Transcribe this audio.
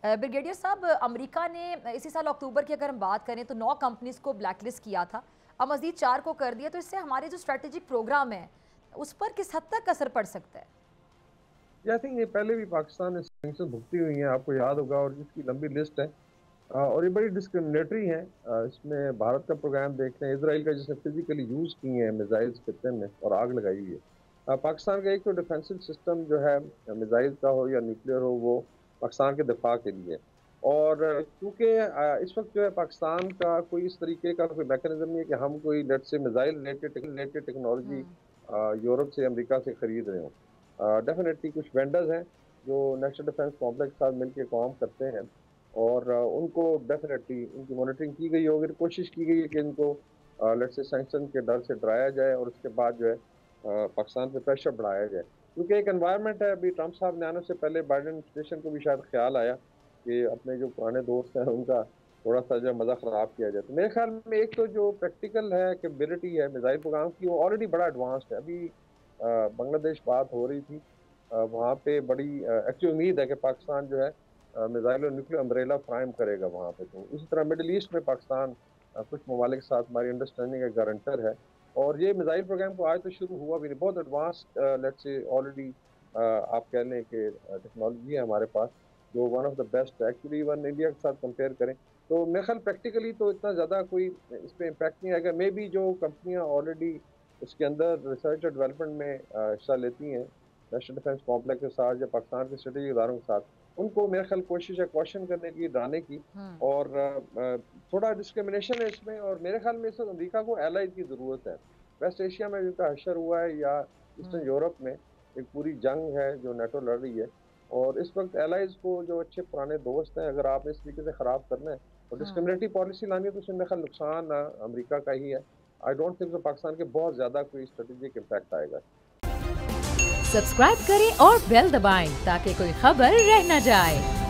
Brigadier साहब, America ने इसी साल अक्टूबर की अगर हम बात करें तो 9 कंपनीज को ब्लैकलिस्ट किया था, अब मजीद 4 को कर दिया, तो इससे हमारे जो स्ट्रेटेजिक प्रोग्राम है उस पर किस हद तक असर पड़ सकता है? आई थिंक ये पहले भी पाकिस्तान ने सैंक्शन भुगती हुई हैं, आपको याद होगा, और जिसकी लंबी लिस्ट है। और ये बड़ी डिस्क्रिमिनेटरी है। इसमें भारत का प्रोग्राम देख रहे हैं, इसराइल का जिसने फिजिकली यूज़ किए हैं मिसाइल्स खत्ते में और आग लगाई हुई है। पाकिस्तान का एक तो डिफेंसिव सिस्टम जो है, मिसाइल का हो या न्यूक्लियर हो, वो पाकिस्तान के दिफा के लिए। और क्योंकि इस वक्त जो है पाकिस्तान का कोई इस तरीके का कोई मैकेनिज्म नहीं है कि हम कोई लेट से मिसाइल रिलेटेड टेक्नोलॉजी यूरोप से अमेरिका से खरीद रहे हों। डेफिनेटली कुछ वेंडर्स हैं जो नेशनल डिफेंस कॉम्प्लेक्स के साथ मिलकर काम करते हैं, और उनको डेफिनेटली उनकी मॉनिटरिंग की गई होगी, कोशिश की गई है कि इनको लेट्स से सैंक्शन के डर से डराया जाए, और उसके बाद जो है पाकिस्तान पे प्रेशर बढ़ाया जाए। क्योंकि एक एनवायरनमेंट है, अभी ट्रंप साहब ने आने से पहले बाइडेन एडमिनिस्ट्रेशन को भी शायद ख्याल आया कि अपने जो पुराने दोस्त हैं उनका थोड़ा सा जो मज़ा ख़राब किया जाए। तो मेरे ख्याल में एक तो जो प्रैक्टिकल है कैपेबिलिटी है मिसाइल प्रोग्राम की, वो ऑलरेडी बड़ा एडवांस्ड है। अभी बांग्लादेश बात हो रही थी, वहाँ पे बड़ी अच्छी उम्मीद है कि पाकिस्तान जो है मिसाइल और न्यूक्लियर अम्ब्रेला फ्राइम करेगा वहाँ पे। तो इसी तरह मिडल ईस्ट में पाकिस्तान कुछ ममालिक के साथ हमारी अंडरस्टैंडिंग का गारंटर है। और ये मिसाइल प्रोग्राम को आज तो शुरू हुआ भी नहीं, बहुत एडवांस्ड लेट्स से ऑलरेडी आप कह लें कि टेक्नोलॉजी है हमारे पास, जो वन ऑफ द बेस्ट है एक्चुअली। इवन इंडिया के साथ कंपेयर करें तो मेरे ख्याल प्रैक्टिकली तो इतना ज़्यादा कोई इस पर इम्पैक्ट नहीं आएगा। मे बी जो कंपनियां ऑलरेडी इसके अंदर रिसर्च और डेवलपमेंट में हिस्सा लेती हैं नेशनल डिफेंस कॉम्प्लेक्स के साथ या पाकिस्तान के स्ट्रेटेजिक इदारों के साथ, उनको मेरे ख्याल कोशिश है क्वेश्चन करने की, डराने की। और थोड़ा डिस्क्रिमिनेशन है इसमें, और मेरे ख्याल में इस वक्त अमरीका को एलाइज की ज़रूरत है। वेस्ट एशिया में जिनका हशर हुआ है, या ईस्टर्न यूरोप में एक पूरी जंग है जो नेटो लड़ रही है, और इस वक्त एलाइज को जो अच्छे पुराने दोस्त हैं, अगर आप इस तरीके से ख़राब करना है और डिस्क्रिमिनेटरी पॉलिसी लानी है, तो उसमें मेरे ख्याल नुकसान अमरीका का ही है। आई डोंट थिंक पाकिस्तान के बहुत ज़्यादा कोई स्ट्रेटेजिक इम्पैक्ट आएगा। सब्सक्राइब करें और बेल दबाएं ताकि कोई खबर रह न जाए।